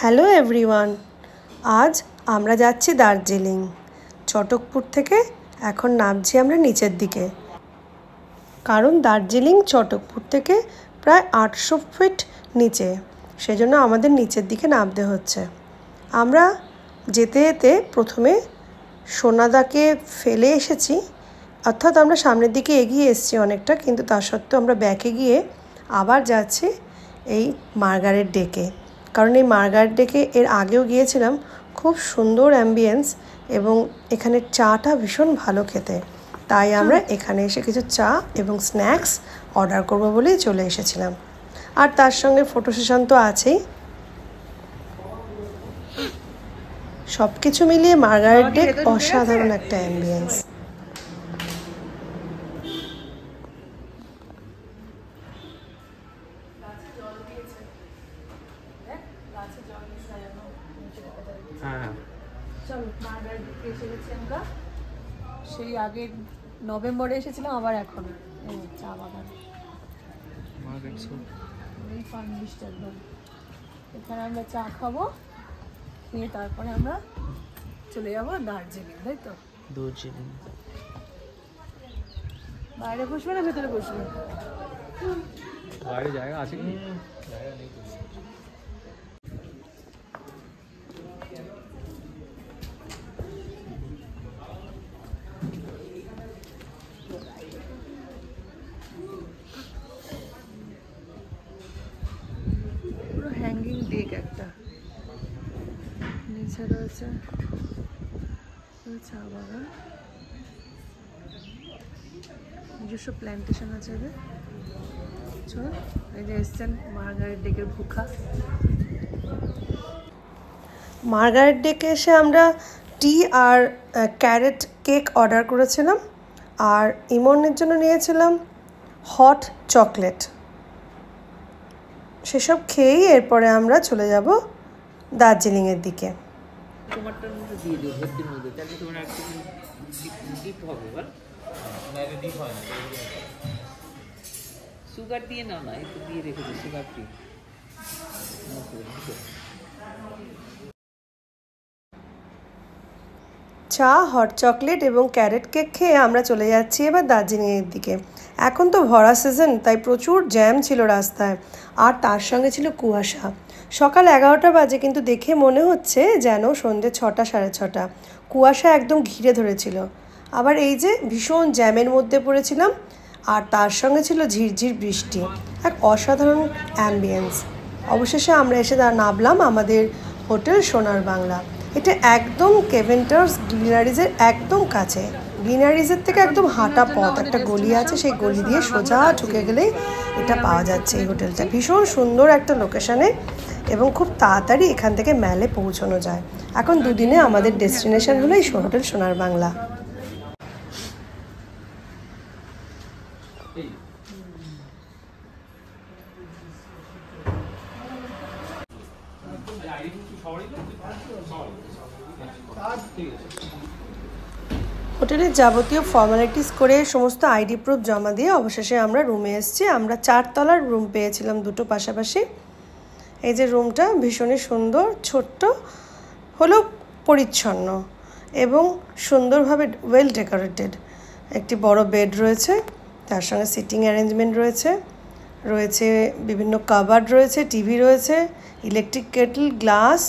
Hello everyone, আজ আমরা যাচ্ছি দার্জিলিং। চটকপুর থেকে এখন নামছি আমরা নিচের দিকে, কারণ দার্জিলিং চটকপুর থেকে প্রায় 800 ফিট নিচে, সেজন্য আমাদের নিচের দিকে নামতে হচ্ছে। আমরা যেতে যেতে প্রথমে সোনাদাকে ফেলে এসেছি, অর্থাৎ আমরা সামনের দিকে এগিয়ে এসেছি অনেকটা, কিন্তু তা সত্ত্বেও আমরা ব্যাকে গিয়ে আবার যাচ্ছি এই মার্গারেট ডেকে। কারণ এই মার্গারেট ডেকে এর আগেও গিয়েছিলাম, খুব সুন্দর অ্যাম্বিয়েন্স এবং এখানে চাটা ভীষণ ভালো খেতে, তাই আমরা এখানে এসে কিছু চা এবং স্ন্যাক্স অর্ডার করব বলেই চলে এসেছিলাম। আর তার সঙ্গে ফটো সেশন তো আছেই। সব কিছু মিলিয়ে মার্গারেট ডেক অসাধারণ একটা অ্যাম্বিয়েন্স। সেই আগে নভেম্বরে এসেছিলাম, আবার এখন চা বাগান এখানে আমরা চা খাবো, খেয়ে তারপরে আমরা চলে যাবো দার্জিলিং, তাই তো? দার্জিলিং বাইরে বসবে না ভেতরে বসবে? বাইরে জায়গা আছে কি? জায়গা নেই। পুরো হ্যাঙ্গিং ডেক একটা, নিচে রয়েছে চা বাগান, নিজস্ব প্ল্যান্টেশন আছে এদের। চল, এই যে এসছেন মার্গারেট ডেকের ভুখা। মার্গারেট ডেকে এসে আমরা টি আর ক্যারেট কেক অর্ডার করেছিলাম, আর ইমনের জন্য নিয়েছিলাম হট চকলেট। সেসব খেয়েই এরপরে আমরা চলে যাব দার্জিলিংয়ের দিকে। টমাটোর মধ্যে দিয়ে দিও, ভেতরের মধ্যে, তাহলে তোমার একটু ডিপ হবে। বল না, এটা ডিপ হয় না। সুগার দিয়ে নাও না, একটু দিয়ে রেখে দিও, সুগার ফ্রি। চা, হট চকলেট এবং ক্যারেট কেক খেয়ে আমরা চলে যাচ্ছি এবার দার্জিলিংয়ের দিকে। এখন তো ভরা সিজন, তাই প্রচুর জ্যাম ছিল রাস্তায়, আর তার সঙ্গে ছিল কুয়াশা। সকাল 11টা বাজে, কিন্তু দেখে মনে হচ্ছে যেন সন্ধ্যে 6টা সাড়ে 6টা। কুয়াশা একদম ঘিরে ধরেছিল। আবার এই যে ভীষণ জ্যামের মধ্যে পড়েছিলাম, আর তার সঙ্গে ছিল ঝিরঝির বৃষ্টি, এক অসাধারণ অ্যাম্বিয়েন্স। অবশেষে আমরা এসে নামলাম আমাদের হোটেল সোনার বাংলা। এটা একদম কেভেন্টার্স গ্লিনারিজের একদম কাছে। গ্লিনারিজের থেকে একদম হাঁটা পথ, একটা গলি আছে, সেই গলি দিয়ে সোজা ঢুকে গেলেই এটা পাওয়া যাচ্ছে। এই হোটেলটা ভীষণ সুন্দর একটা লোকেশানে এবং খুব তাড়াতাড়ি এখান থেকে ম্যালে পৌঁছানো যায়। এখন দুদিনে আমাদের ডেস্টিনেশন হলো এই হোটেল সোনার বাংলা। হোটেলের যাবতীয় ফর্মালিটিস করে সমস্ত আইডি প্রুফ জমা দিয়ে অবশেষে আমরা রুমে এসেছি। আমরা 4 তলার রুম পেয়েছিলাম, দুটো পাশাপাশি। এই যে রুমটা ভীষণই সুন্দর, ছোট্ট হলেও পরিচ্ছন্ন এবং সুন্দরভাবে ওয়েল ডেকোরেটেড। একটি বড় বেড রয়েছে, তার সঙ্গে সিটিং অ্যারেঞ্জমেন্ট রয়েছে বিভিন্ন কাবার্ড রয়েছে, টিভি রয়েছে, ইলেকট্রিক কেটল, গ্লাস,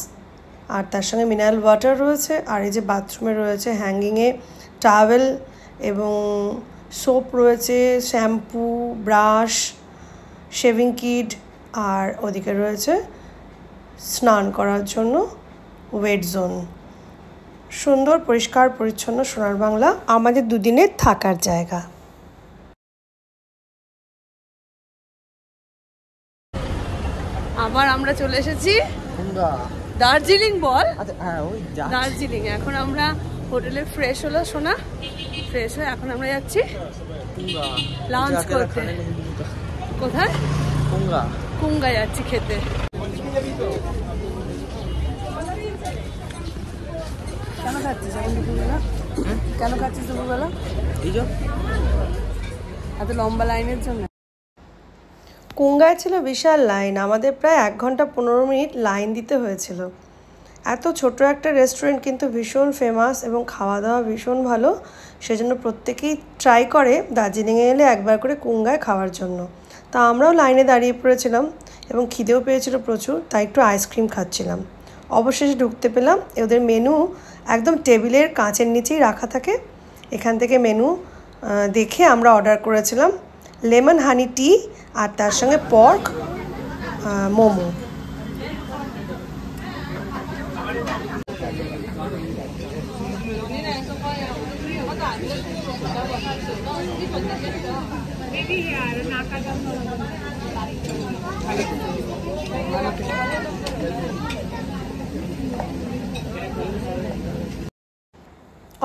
আর তার সঙ্গে মিনারেল ওয়াটার রয়েছে। আর এই যে বাথরুমে রয়েছে হ্যাঙ্গিংয়ে টাওয়েল এবং সোপ রয়েছে, শ্যাম্পু, ব্রাশ, শেভিং কিট, আর ওদিকে রয়েছে স্নান করার জন্য ওয়েট জোন। সুন্দর পরিষ্কার পরিচ্ছন্ন সোনার বাংলা আমাদের দুদিনের থাকার জায়গা। আবার আমরা চলে এসেছি দার্জিলিং। বল, দার্জিলিং। এখন আমরা হোটেলে ফ্রেশ হলো, সোনা ফ্রেশ হয়ে এখন আমরা যাচ্ছি লাঞ্চ করতে। কোথায়? কুঙ্গা যাচ্ছি খেতে। কেন খাচ্ছিস এখন দুপুরবেলা? কেন খাচ্ছিস দুপুরবেলা? এত লম্বা লাইনের জন্য? কুঙ্গায় ছিল বিশাল লাইন, আমাদের প্রায় 1 ঘন্টা 15 মিনিট লাইন দিতে হয়েছিল। এত ছোট একটা রেস্টুরেন্ট কিন্তু ভীষণ ফেমাস এবং খাওয়া দাওয়া ভীষণ ভালো, সেজন্য প্রত্যেকেই ট্রাই করে দার্জিলিংয়ে এলে একবার করে কুঙ্গায় খাওয়ার জন্য। তা আমরাও লাইনে দাঁড়িয়ে পড়েছিলাম এবং খিদেও পেয়েছিল প্রচুর, তাই একটু আইসক্রিম খাচ্ছিলাম। অবশেষে ঢুকতে পেলাম। ওদের মেনু একদম টেবিলের কাঁচের নিচেই রাখা থাকে। এখান থেকে মেনু দেখে আমরা অর্ডার করেছিলাম লেমন হানি টি আর তার সঙ্গে পর্ক মোমো।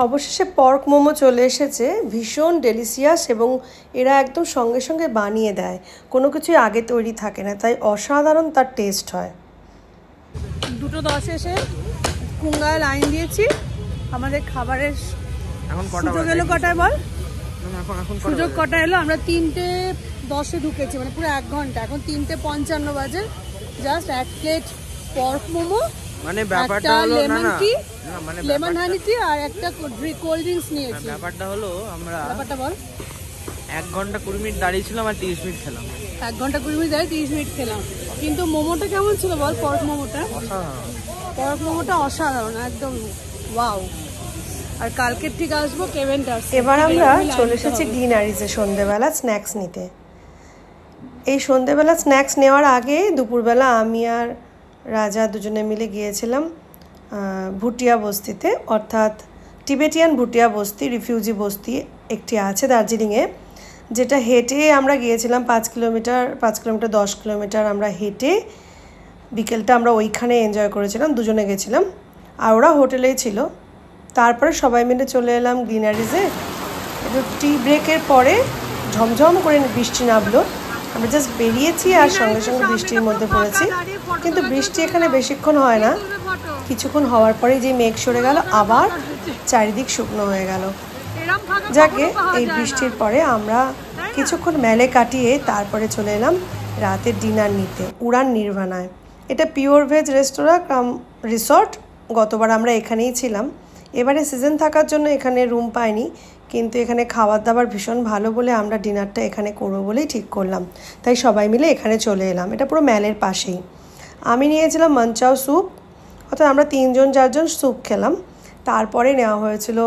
অবশেষে পর্ক মোমো চলে এসেছে, ভীষণ ডেলিশিয়াস এবং এরা একদম সঙ্গে সঙ্গে বানিয়ে দেয়, কোনো কিছুই আগে তৈরি থাকে না, তাই অসাধারণ তার টেস্ট হয়। 2:10 এসে কুঙ্গায় লাইন দিয়েছি। আমাদের খাবারের সুযোগ এলো কটায় বল? সুযোগ কটা এলো? আমরা 3:10 ঢুকেছি, মানে পুরো 1 ঘন্টা। এখন 3:55 বাজে। জাস্ট 1 প্লেট পর্ক মোমো, মানে ব্যাপারটা হলো লেমন টি, মানে লেমন হানি টি আর একটা কোল্ড ড্রিঙ্কস নিয়েছি। ব্যাপারটা হলো আমরা ব্যাপারটা বল। 1 ঘন্টা 20 মিনিট দাঁড়িয়েছিলাম আর 30 মিনিট খেলাম। 1 ঘন্টা 20 মিনিট দাঁড়িয়ে 30 মিনিট খেলাম। কিন্তু মোমোটা কেমন ছিল বল? পর্ক মোমোটা পর্ক মোমোটা অসাধারণ, একদম ওয়াও। আর কালকের ঠিক আসবো কেভেন্টার্স। এবার আমরা চলে এসেছি ডিনারিজে সন্ধ্যেবেলা স্ন্যাক্স নিতে। এই সন্ধ্যেবেলা স্ন্যাক্স নেওয়ার আগে দুপুরবেলা আমি আর রাজা দুজনে মিলে গিয়েছিলাম ভুটিয়া বস্তিতে, অর্থাৎ টিবেটিয়ান ভুটিয়া বস্তি, রিফিউজি বস্তি একটি আছে দার্জিলিংয়ে, যেটা হেঁটে আমরা গিয়েছিলাম 5 কিলোমিটার 10 কিলোমিটার আমরা হেঁটে বিকেলটা আমরা ওইখানে এনজয় করেছিলাম, দুজনে গেছিলাম আর ওরা হোটেলেই ছিল। তারপরে সবাই মিলে চলে এলাম ডিনারিজে। একটু টি ব্রেকের পরে ঝমঝম করে বৃষ্টি নামলো, আমরা জাস্ট বেরিয়েছি আর সঙ্গে সঙ্গে বৃষ্টির মধ্যে পড়েছি। কিন্তু বৃষ্টি এখানে বেশিক্ষণ হয় না, কিছুক্ষণ হওয়ার পরে যে মেঘ সরে গেল আবার চারিদিক শুকনো হয়ে গেল। যাকে এই বৃষ্টির পরে আমরা কিছুক্ষণ মেলে কাটিয়ে তারপরে চলে এলাম রাতের ডিনার নিতে উড়ান নির্ভানায়। এটা পিওর ভেজ রেস্তোরাঁ কাম রিসর্ট। গতবার আমরা এখানেই ছিলাম, এবারে সিজন থাকার জন্য এখানে রুম পাইনি, কিন্তু এখানে খাবার দাবার ভীষণ ভালো বলে আমরা ডিনারটা এখানে করবো বলেই ঠিক করলাম, তাই সবাই মিলে এখানে চলে এলাম। এটা পুরো ম্যালের পাশেই। আমি নিয়েছিলাম মঞ্চাও স্যুপ, অর্থাৎ আমরা 3-4জন স্যুপ খেলাম। তারপরে নেওয়া হয়েছিল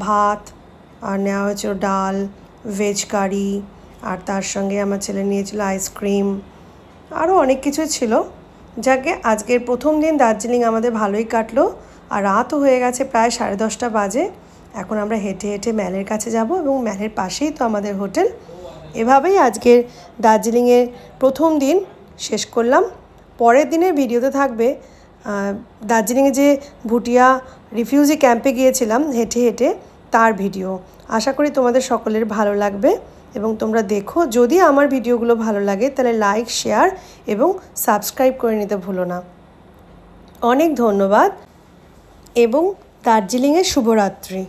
ভাত আর নেওয়া হয়েছিল ডাল, ভেজ কারি, আর তার সঙ্গে আমার ছেলে নিয়েছিল আইসক্রিম, আরও অনেক কিছু ছিল। যাকে আজকের প্রথম দিন দার্জিলিং আমাদের ভালোই কাটলো, আর রাতও হয়ে গেছে, প্রায় 10:30 বাজে। এখন আমরা হেঁটে হেঁটে ম্যালের কাছে যাব এবং ম্যালের পাশেই তো আমাদের হোটেল। এভাবেই আজকের দার্জিলিংয়ের প্রথম দিন শেষ করলাম। পরের দিনের ভিডিওতে থাকবে দার্জিলিংয়ে যে ভুটিয়া রিফিউজি ক্যাম্পে গিয়েছিলাম হেঁটে হেঁটে, তার ভিডিও। আশা করি তোমাদের সকলের ভালো লাগবে এবং তোমরা দেখো। যদি আমার ভিডিওগুলো ভালো লাগে তাহলে লাইক, শেয়ার এবং সাবস্ক্রাইব করে নিতে ভুলো না। অনেক ধন্যবাদ এবং দার্জিলিংয়ে শুভরাত্রি।